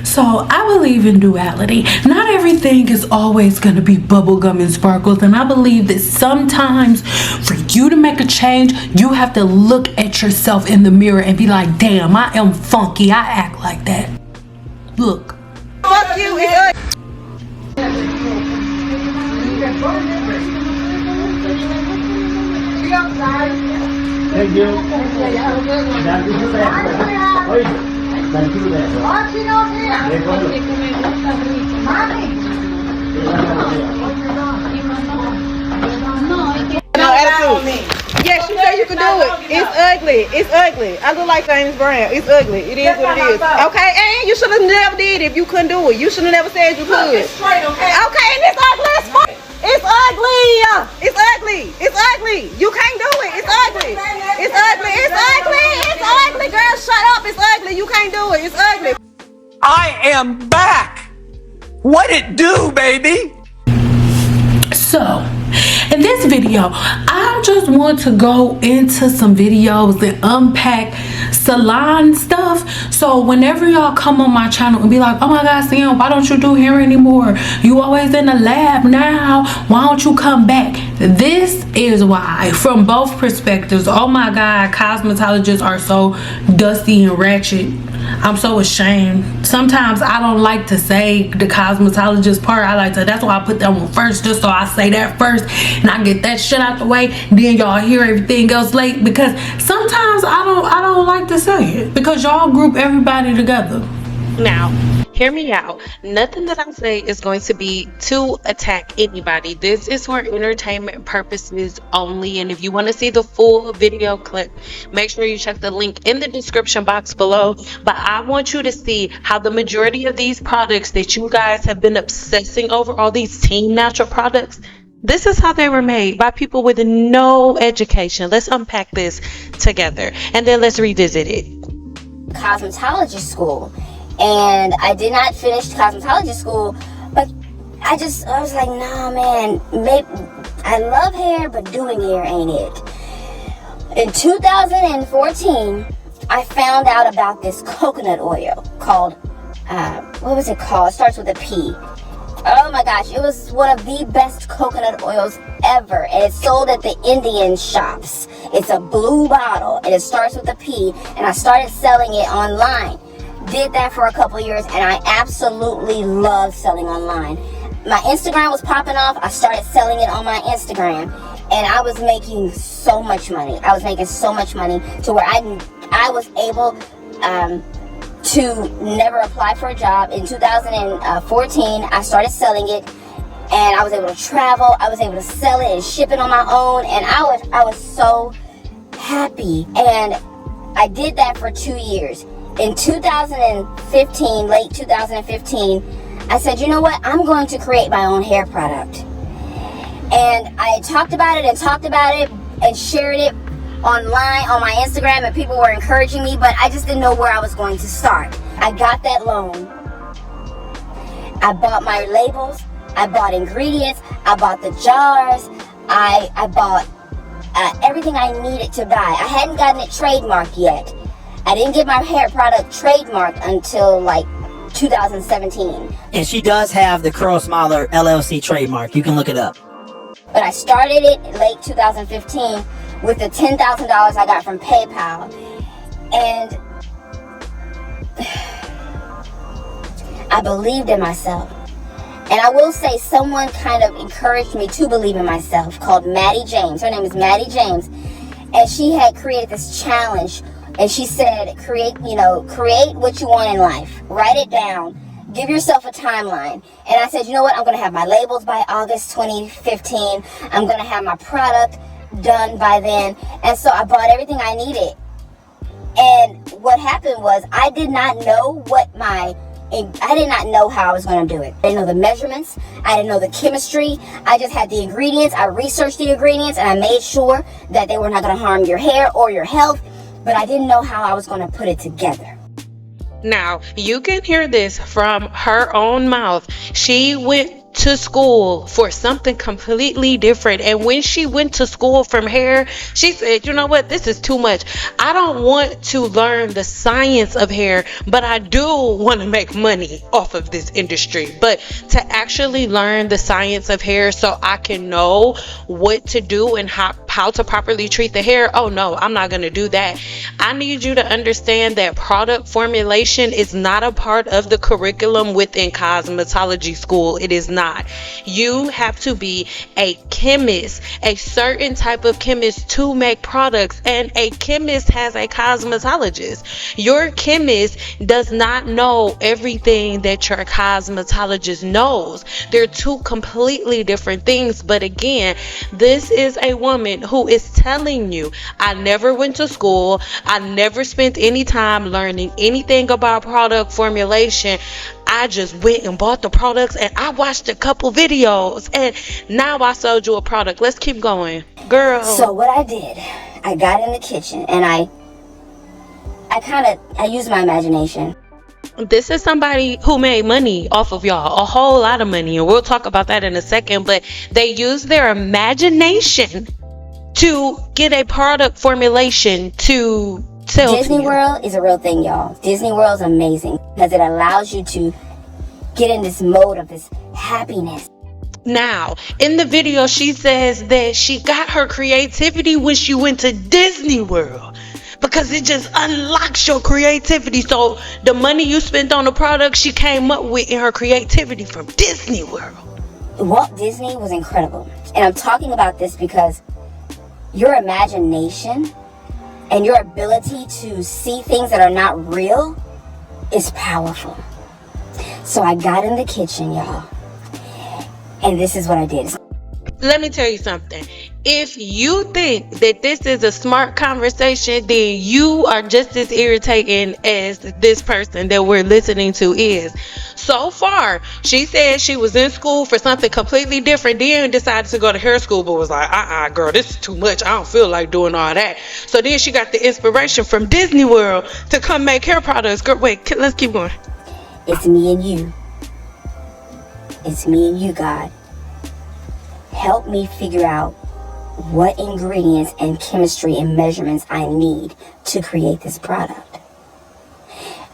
So I believe in duality. Not everything is always going to be bubblegum and sparkles, and I believe that sometimes for you to make a change, you have to look at yourself in the mirror and be like, damn, I am funky, I act like that. Look. Fuck you. Thank you. No attitude. Yes, you know you can do it. It's ugly. It's ugly. I look like James Brown. It's ugly. It is what it is. Okay, and you should have never did it if you couldn't do it. You should have never said you could. It's straight, okay? Okay, and it's ugly as fuck. It's ugly. It's ugly. It's ugly. You can't do it. It's ugly. It's ugly. It's ugly. It's ugly. Girl, shut up. It's ugly. You can't do it. It's ugly. I am back. What it do, baby? So, in this video, I just want to go into some videos and unpack salon stuff. So whenever y'all come on my channel and be like, oh my God, Sam, why don't you do hair anymore? You always in the lab now. Why don't you come back? This is why, from both perspectives. Oh my God, cosmetologists are so dusty and ratchet. I'm so ashamed. Sometimes I don't like to say the cosmetologist part. I like to, that's why I put that one first, just so I say that first and I get that shit out the way. Then y'all hear everything else late, because sometimes I don't like to say it, because y'all group everybody together. Now, hear me out. Nothing that I say is going to be to attack anybody. This is for entertainment purposes only. And if you want to see the full video clip, make sure you check the link in the description box below. But I want you to see how the majority of these products that you guys have been obsessing over, all these team natural products, this is how they were made by people with no education. Let's unpack this together and then let's revisit it. Cosmetology school. And I did not finish cosmetology school, but I was like, nah, man, maybe I love hair, but doing hair ain't it. In 2014, I found out about this coconut oil called, what was it called? It starts with a P. Oh my gosh, it was one of the best coconut oils ever, and it's sold at the Indian shops. It's a blue bottle, and it starts with a P, and I started selling it online. Did that for a couple years, and I absolutely love selling online. My Instagram was popping off. I started selling it on my Instagram, and I was making so much money. I was making so much money to where I was able to never apply for a job. In 2014, I started selling it, and I was able to travel. I was able to sell it and ship it on my own, and I was so happy. And I did that for 2 years. In 2015, late 2015, I said, you know what? I'm going to create my own hair product. And I talked about it and shared it online on my Instagram, and people were encouraging me, but I just didn't know where I was going to start. I got that loan. I bought my labels. I bought ingredients. I bought the jars. I bought everything I needed to buy. I hadn't gotten it trademarked yet. I didn't get my hair product trademarked until like 2017. And she does have the Curl Smiler LLC trademark. You can look it up. But I started it late 2015 with the $10,000 I got from PayPal. And I believed in myself. And I will say someone kind of encouraged me to believe in myself, called Maddie James. Her name is Maddie James. And she had created this challenge. And she said, create what you want in life. Write it down. Give yourself a timeline. And I said, you know what? I'm going to have my labels by August 2015. I'm going to have my product done by then. And so I bought everything I needed. And what happened was I did not know how I was going to do it. I didn't know the measurements. I didn't know the chemistry. I just had the ingredients. I researched the ingredients, and I made sure that they were not going to harm your hair or your health. But I didn't know how I was going to put it together. Now, you can hear this from her own mouth. She went to school for something completely different. And when she went to school from hair, she said, you know what, this is too much. I don't want to learn the science of hair, but I do want to make money off of this industry. But to actually learn the science of hair so I can know what to do and how to properly treat the hair, oh no, I'm not going to do that. I need you to understand that product formulation is not a part of the curriculum within cosmetology school. It is not. You have to be a chemist, a certain type of chemist to make products, and a chemist has a cosmetologist. Your chemist does not know everything that your cosmetologist knows. They're two completely different things. But again, this is a woman who is telling you, I never went to school, I never spent any time learning anything about product formulation. I just went and bought the products and I watched a couple videos and now I sold you a product. Let's keep going, girl. So what I did, I got in the kitchen and I used my imagination. This is somebody who made money off of y'all, a whole lot of money, and we'll talk about that in a second. But they used their imagination to get a product formulation to sell. Disney World is a real thing, y'all. Disney World is amazing because it allows you to get in this mode of this happiness. Now, in the video, she says that she got her creativity when she went to Disney World, because it just unlocks your creativity. So the money you spent on the product, she came up with in her creativity from Disney World. Walt Disney was incredible. And I'm talking about this because your imagination and your ability to see things that are not real is powerful. So I got in the kitchen, y'all, and this is what I did. Let me tell you something. If you think that this is a smart conversation, then you are just as irritating as this person that we're listening to is. So far, she said she was in school for something completely different, then decided to go to hair school, but was like, girl, this is too much. I don't feel like doing all that. So then she got the inspiration from Disney World to come make hair products. Girl, wait, let's keep going. It's me and you. It's me and you, God. Help me figure out what ingredients and chemistry and measurements I need to create this product.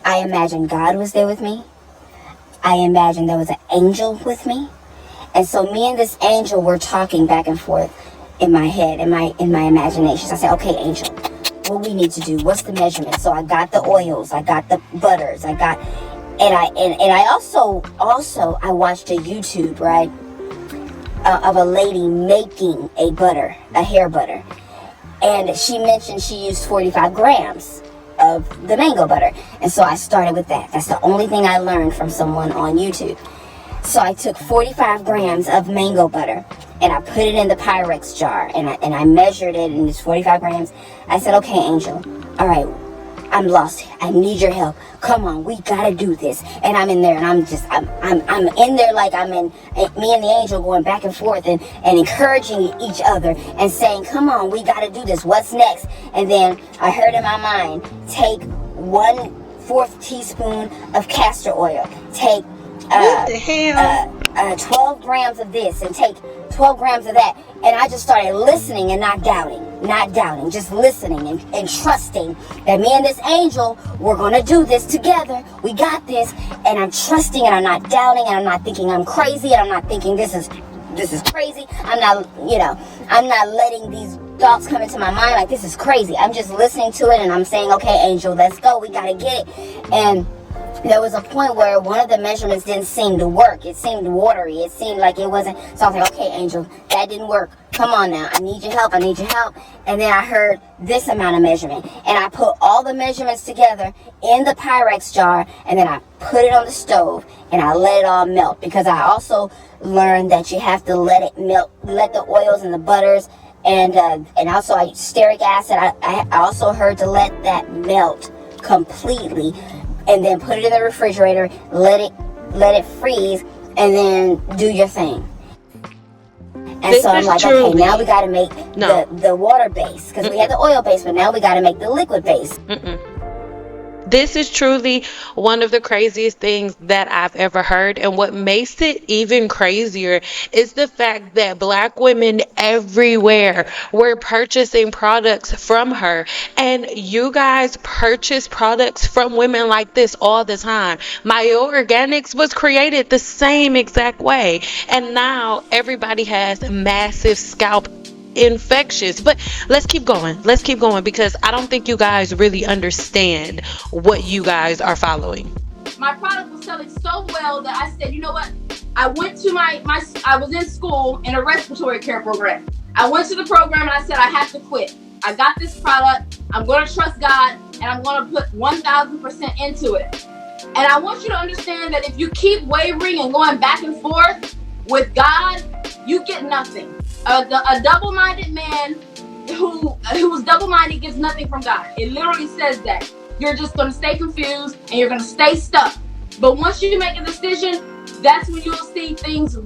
I imagine God was there with me. I imagine there was an angel with me. And so me and this angel were talking back and forth in my head, in my imagination. So I said, okay, angel, what we need to do? What's the measurement? So I got the oils, I got the butters, I also I watched a YouTube, right? Of a lady making a hair butter. And she mentioned she used 45 grams of the mango butter. And so I started with that. That's the only thing I learned from someone on YouTube. So I took 45 grams of mango butter and I put it in the Pyrex jar and I measured it, and it's 45 grams. I said, okay, Angel, all right, I'm lost. I need your help. Come on, we gotta do this. And I'm in there, and I'm in there like me and the angel going back and forth and encouraging each other and saying, come on, we gotta do this. What's next? And then I heard in my mind, take 1/4 teaspoon of castor oil. Take 12 grams of this and take 12 grams of that. And I just started listening and not doubting, just listening and trusting that me and this angel, we're going to do this together. We got this. And I'm trusting and I'm not doubting and I'm not thinking I'm crazy and I'm not thinking this is crazy. I'm not letting these thoughts come into my mind like this is crazy. I'm just listening to it and I'm saying, okay, angel, let's go. We got to get it. And there was a point where one of the measurements didn't seem to work. It seemed watery. It seemed like it wasn't. So I was like, okay, Angel, that didn't work. Come on now. I need your help. And then I heard this amount of measurement. And I put all the measurements together in the Pyrex jar. And then I put it on the stove. And I let it all melt. Because I also learned that you have to let it melt. Let the oils and the butters. And also stearic acid. I also heard to let that melt completely. And then put it in the refrigerator, let it freeze, and then do your thing. And so I'm like, okay, now we got to make the water base, because we had the oil base, but now we got to make the liquid base. This is truly one of the craziest things that I've ever heard. And what makes it even crazier is the fact that Black women everywhere were purchasing products from her. And you guys purchase products from women like this all the time. Mayo Organics was created the same exact way. And now everybody has massive scalp infections. But let's keep going because I don't think you guys really understand what you guys are following. My product was selling so well that I said, you know what, I went to I was in school in a respiratory care program. I went to the program and I said I have to quit. I got this product, I'm going to trust God, and I'm going to put 1000% into it. And I want you to understand that if you keep wavering and going back and forth with God, you get nothing. A double-minded man who's double-minded gets nothing from God. It literally says that. You're just going to stay confused and you're going to stay stuck. But once you make a decision, that's when you'll see things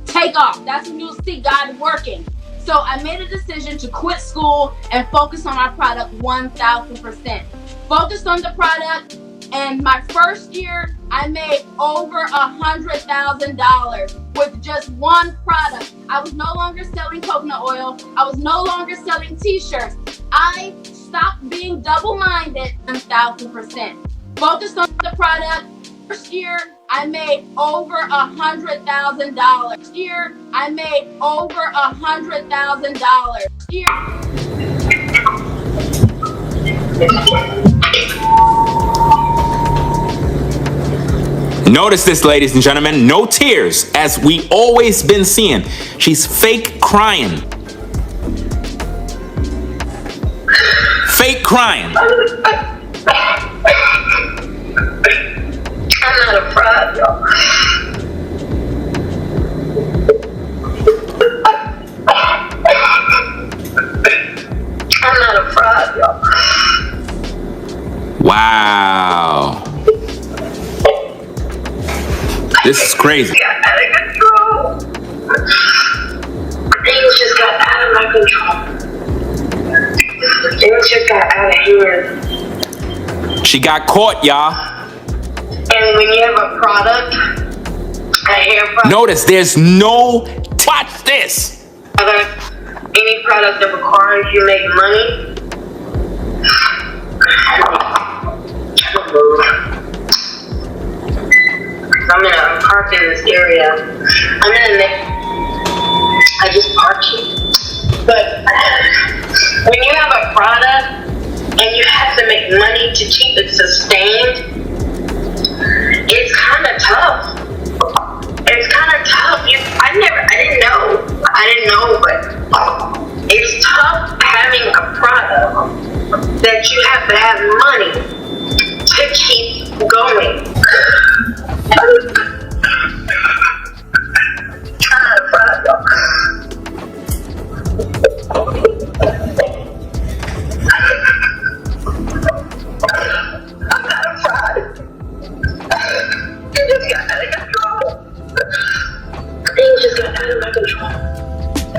take off. That's when you'll see God working. So I made a decision to quit school and focus on our product 1000%. Focused on the product, and my first year, I made over $100,000 with just one product. I was no longer selling coconut oil. I was no longer selling t-shirts. I stopped being double-minded 1000%. Focused on the product. First year, I made over $100,000. First year, I made over $100,000. Notice this, ladies and gentlemen, no tears, as we always been seeing. She's fake crying. Fake crying. I'm not a fraud, y'all. I'm not a fraud, y'all. Wow. This is crazy. Got out of control. Things just got out of my control. Things just got out of hand. She got caught, y'all. And when you have a product, a hair product, Notice there's no, watch this. any product that requires you make money, I'm gonna park in this area. I just parked here. But when you have a product and you have to make money to keep it sustained, it's kind of tough. It's kind of tough. I didn't know, but it's tough having a product that you have to have money to keep going.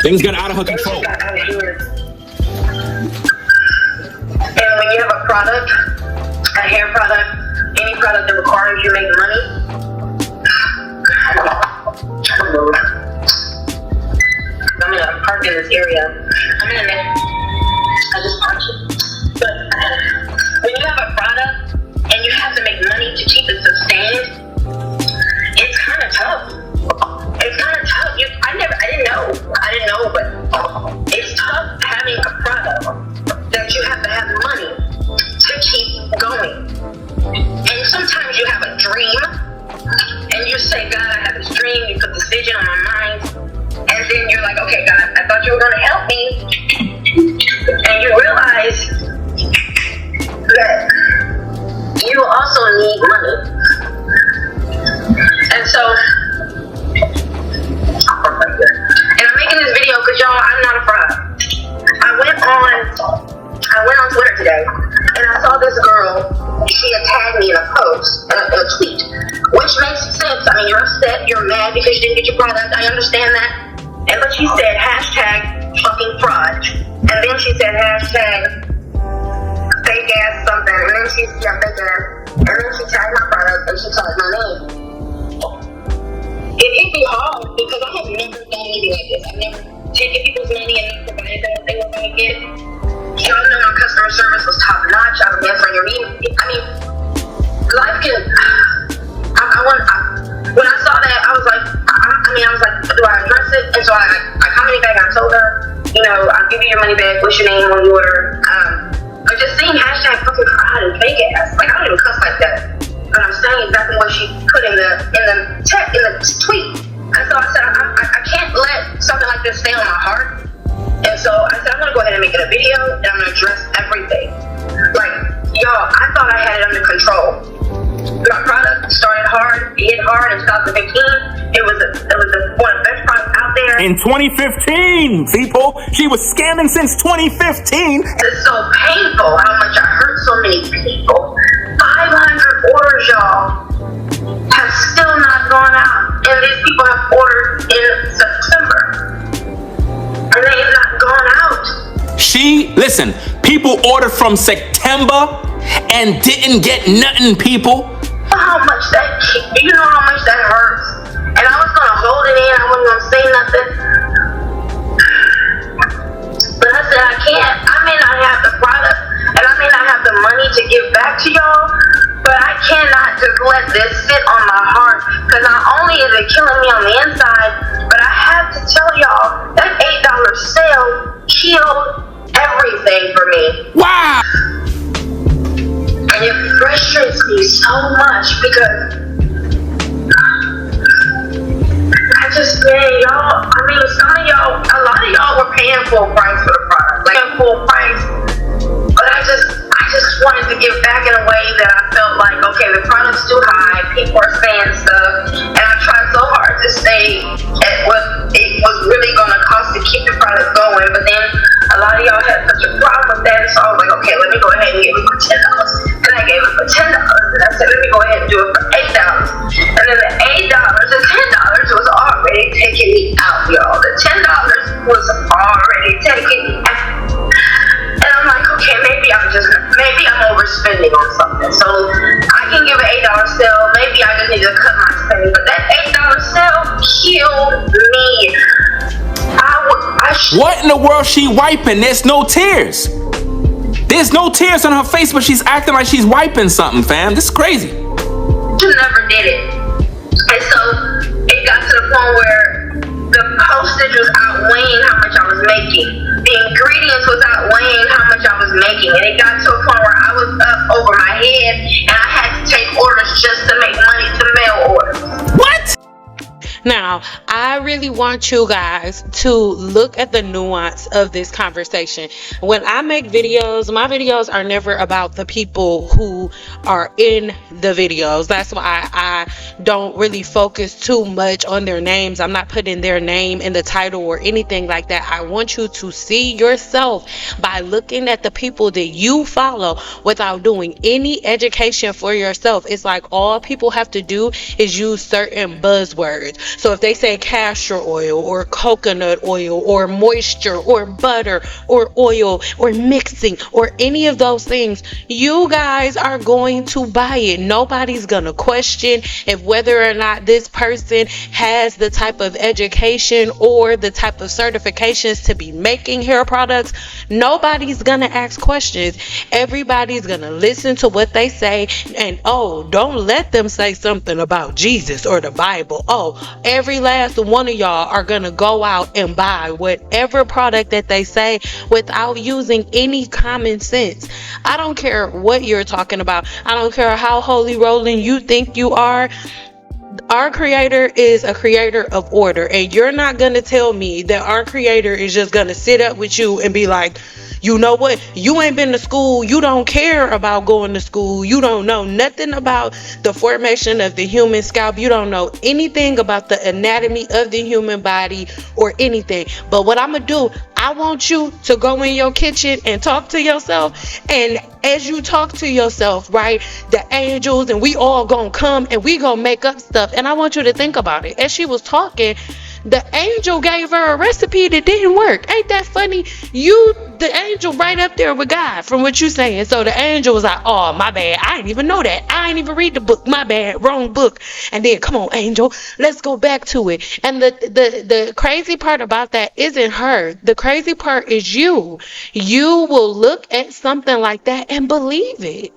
Things got out of her control. And when you have a product, a hair product, any product that requires you make money, I'm gonna park in this area. I just parked it. But when you have a product and you have to make money to keep it sustained, it's kind of tough. It's kind of tough. I didn't know, but it's tough having a product that you have to have money to keep going. And sometimes you have a dream, and you say, God, I have this dream. You put this vision on my mind, and then you're like, okay, God, I thought you were going to help me, and you realize that you also need money. And so, and I'm making this video because y'all, I'm not a fraud. I went on Twitter today, and I saw this girl. She had tagged me in a post, in a tweet, which makes sense. I mean, you're upset, you're mad because you didn't get your product. I understand that. But she said hashtag fucking fraud, and then she said hashtag fake ass something, and then she said fake ass. And then she tagged my product and she tagged my name. It can be hard because I have never done anything like this. I've never taken people's money and not provided them what they were going to get. Y'all know my customer service was top notch. I was answering your email. I mean, life can. When I saw that, I was like, do I address it? And so I commented back and I told her, you know, I'll give you your money back. What's your name on the order? But just seeing hashtag fucking fraud and fake ass, like I don't even cuss like that. But I'm saying exactly what she put in the tweet. And so I said, I can't let something like this stay on my heart. And so I said, I'm gonna go ahead and make it a video and I'm gonna address everything. Like, y'all, I thought I had it under control. My product started hard, it hit hard in 2015. It was one of the best products out there. In 2015, people, she was scamming since 2015. It's so painful how much I hurt so many people. 500 orders, y'all, have still not gone out. And these people have ordered in September. And they have not gone out. Listen, people ordered from September and didn't get nothing, people. You know how much that hurts. And I was gonna hold it in, I wasn't gonna say nothing. But I said, I can't. I may not have the product and I may not have the money to give back to y'all, but I cannot just let this sit on my heart. Because not only is it killing me on the inside, but I have to tell y'all that $8 sale killed everything for me. Wow! And it frustrates me so much because y'all, I mean, a lot of y'all were paying full price for the product, like full price. But I just wanted to give back in a way that I felt like, okay, the product's too high, people are saying stuff, and I tried so hard to stay at what it was really going to cost to keep the product going. But then a lot of y'all had such a problem with that, so I was like, okay, let me go ahead and give it for $10. And I gave it for $10, and I said, let me go ahead and do it for $8. And then the $8, the $10 was already taking me out, y'all. The $10 was already taking me out. And I'm like, okay, maybe I'm overspending on something. So I can give an $8 sale. Maybe I just need to cut my spending. But that $8 sale killed me. What in the world she wiping? There's no tears. There's no tears on her face, but she's acting like she's wiping something, fam. This is crazy. You never did it. And so it got to the point where the postage was outweighing how much I was making. The ingredients was outweighing how much I was making. And it got to a point where I was up over my head and I had to take orders just to make money to mail orders. What? Now, I really want you guys to look at the nuance of this conversation. When I make videos, my videos are never about the people who are in the videos. That's why I don't really focus too much on their names. I'm not putting their name in the title or anything like that. I want you to see yourself by looking at the people that you follow without doing any education for yourself. It's like all people have to do is use certain buzzwords. So if they say castor oil or coconut oil or moisture or butter or oil or mixing or any of those things, you guys are going to buy it. Nobody's gonna question if whether or not this person has the type of education or the type of certifications to be making hair products. Nobody's gonna ask questions. Everybody's gonna listen to what they say, and don't let them say something about Jesus or the Bible. Every last one of y'all are gonna go out and buy whatever product that they say without using any common sense. I don't care what you're talking about. I don't care how holy rolling you think you are. Our creator is a creator of order, and you're not gonna tell me that our creator is just gonna sit up with you and be like, you know what, you ain't been to school, you don't care about going to school, you don't know nothing about the formation of the human scalp, you don't know anything about the anatomy of the human body or anything. But what I'm gonna do, I want you to go in your kitchen and talk to yourself, and as you talk to yourself, right, the angels and we all gonna come and we gonna make up stuff. And I want you to think about it. As she was talking, The angel gave her a recipe that didn't work. Ain't that funny? The angel right up there with God from what you saying. So the angel was like, oh, my bad. I didn't even know that. I didn't even read the book. My bad. Wrong book. And then, come on, angel, let's go back to it. And the crazy part about that isn't her. The crazy part is you. You will look at something like that and believe it.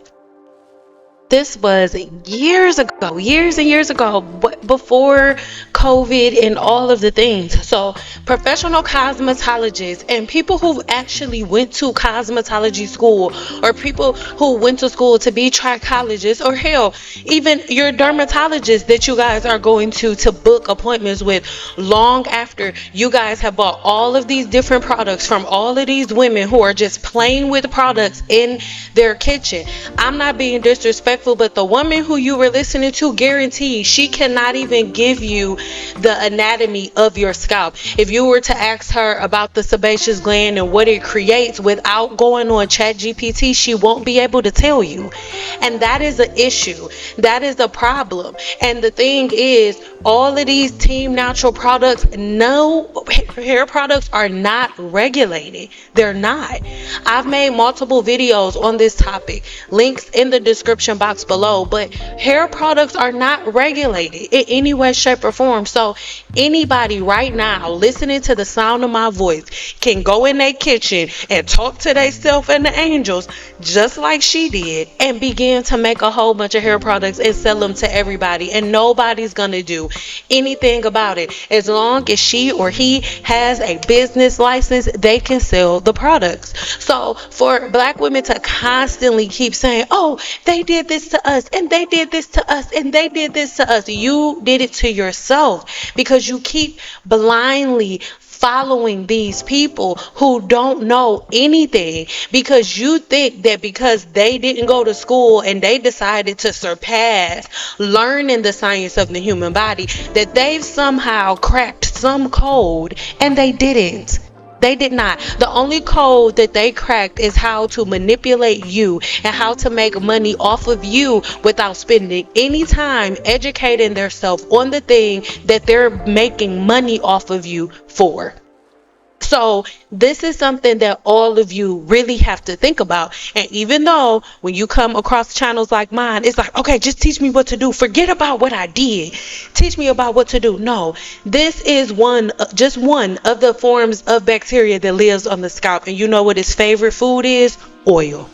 This was years and years ago, before COVID and all of the things. So professional cosmetologists and people who actually went to cosmetology school, or people who went to school to be trichologists, or hell, even your dermatologist that you guys are going to book appointments with long after you guys have bought all of these different products from all of these women who are just playing with products in their kitchen. I'm not being disrespectful, but the woman who you were listening to, guaranteed she cannot even give you the anatomy of your scalp. If you were to ask her about the sebaceous gland and what it creates without going on ChatGPT, she won't be able to tell you. And that is an issue. That is a problem. And the thing is, all of these Team Natural products, no, hair products are not regulated. They're not. I've made multiple videos on this topic, links in the description box below, but hair products are not regulated in any way, shape, or form. So anybody right now listening to the sound of my voice can go in their kitchen and talk to themselves and the angels just like she did, and begin to make a whole bunch of hair products and sell them to everybody, and nobody's gonna do anything about it. As long as she or he has a business license, they can sell the products. So for black women to constantly keep saying, oh, they did this to us, and they did this to us, and they did this to us, you did it to yourself, because you keep blindly following these people who don't know anything, because you think that because they didn't go to school and they decided to surpass learning the science of the human body, that they've somehow cracked some code, and they didn't. They did not. The only code that they cracked is how to manipulate you and how to make money off of you without spending any time educating themselves on the thing that they're making money off of you for. So this is something that all of you really have to think about. And even though when you come across channels like mine, it's like, okay, just teach me what to do. Forget about what I did. Teach me about what to do. No, this is just one of the forms of bacteria that lives on the scalp. And you know what its favorite food is? Oil.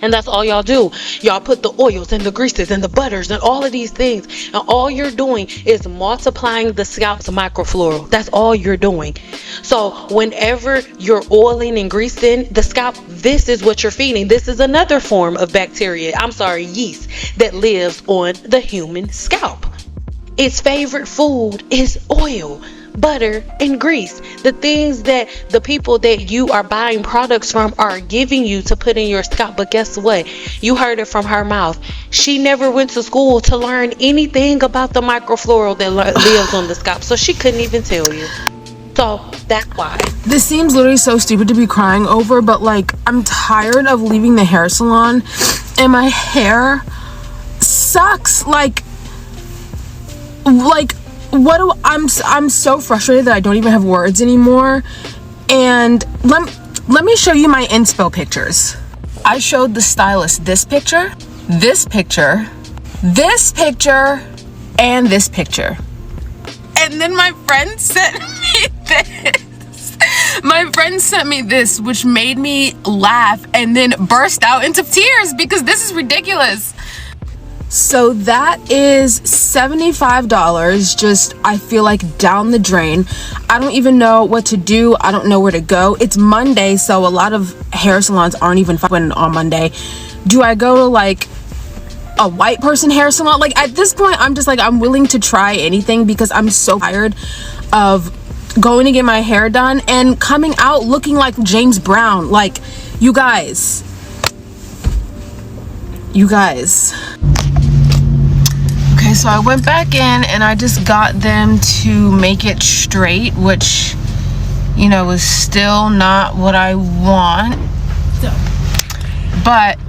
And that's all y'all do. Y'all put the oils and the greases and the butters and all of these things, and all you're doing is multiplying the scalp's microflora. That's all you're doing. So whenever you're oiling and greasing the scalp, this is what you're feeding. This is another form of bacteria, yeast, that lives on the human scalp. Its favorite food is oil, butter, and grease. The things that the people that you are buying products from are giving you to put in your scalp. But guess what? You heard it from her mouth. She never went to school to learn anything about the microflora that lives on the scalp, so she couldn't even tell you. So that's why. This seems literally so stupid to be crying over, but like, I'm tired of leaving the hair salon and my hair sucks. Like I'm so frustrated that I don't even have words anymore. And let me show you my inspo pictures. I showed the stylist this picture, this picture, this picture, and this picture. And then my friend sent me this. My friend sent me this, which made me laugh and then burst out into tears because this is ridiculous. So that is $75, just, I feel like, down the drain. I don't even know what to do. I don't know where to go. It's Monday, so a lot of hair salons aren't even open on Monday. Do I go to like a white person hair salon? Like, at this point, I'm just like, I'm willing to try anything because I'm so tired of going to get my hair done and coming out looking like James Brown. Like, you guys. Okay, so I went back in and I just got them to make it straight, which, you know, is still not what I want. But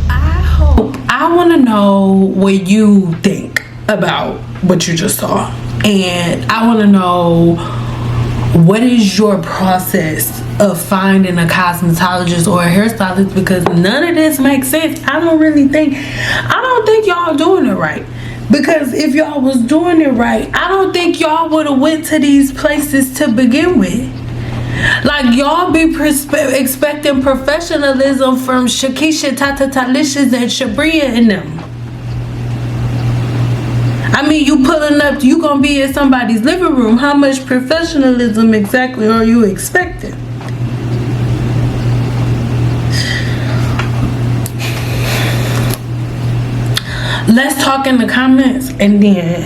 I want to know what you think about what you just saw. And I want to know, what is your process of finding a cosmetologist or a hairstylist? Because none of this makes sense. I don't think y'all doing it right. Because if y'all was doing it right, I don't think y'all would have went to these places to begin with. Like, y'all be expecting professionalism from Shakisha, Tata Talicious, and Shabria and them. I mean, you pulling up, you gonna be in somebody's living room. How much professionalism exactly are you expecting? Let's talk in the comments, and then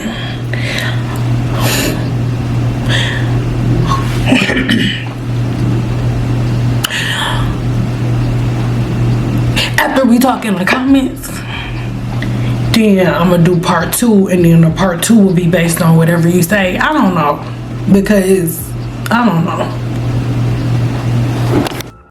after we talk in the comments, then I'm gonna do part 2, and then the part 2 will be based on whatever you say. I don't know, because I don't know.